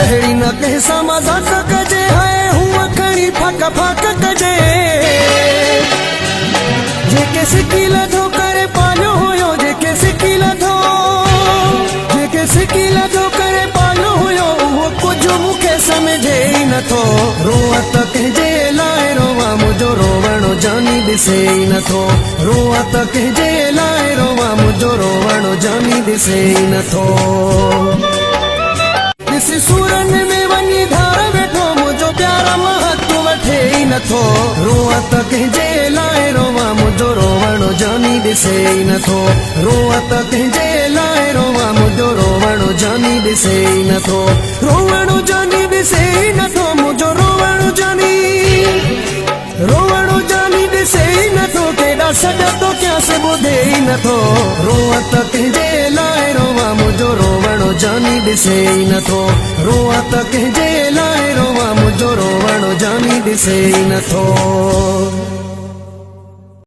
अहिड़ी न कंहिंसां मज़ाक कजे हाय हूअ खणी फक फक कजे जेके सिकी लधो करे पालियो हुयो जेके सिकी लधो करे पालियो हुयो उहो कुझु मूंखे सम्झे ई नथो रोआ त कंहिंजे लाइ रोवा मुंहिंजो रोवणो जानी ॾिसे ई नथो रोआ त कंहिंजे लाइ रोवा मुंहिंजो रोवणो जानी ॾिसे ई नथो ॾिसी सूरनि में वञी धार वेठो मुंहिंजो प्यार महत्व वठे ई नथो रोआ त कंहिंजे लाइ रोवा मुंहिंजो रोवणो जानी ॾिसे ई नथो रोआ त कंहिंजे लाइ रोवा मुंहिंजो रोवणो जानी ॾिसे ई नथो रोवणो जानी ॾिसे ई नथो मुंहिंजो रोवणो जानी ॾिसे ई नथो केॾा सॾ तो कयांसि ॿुधे ई नथो रोआ त कंहिंजे लाइ रोवा मुंहिंजो रोवणो जानी ॾिसे ई नथो रोआ त कंहिंजे लाइ रोवा मुंहिंजो रोवणो जानी ॾिसे ई नथो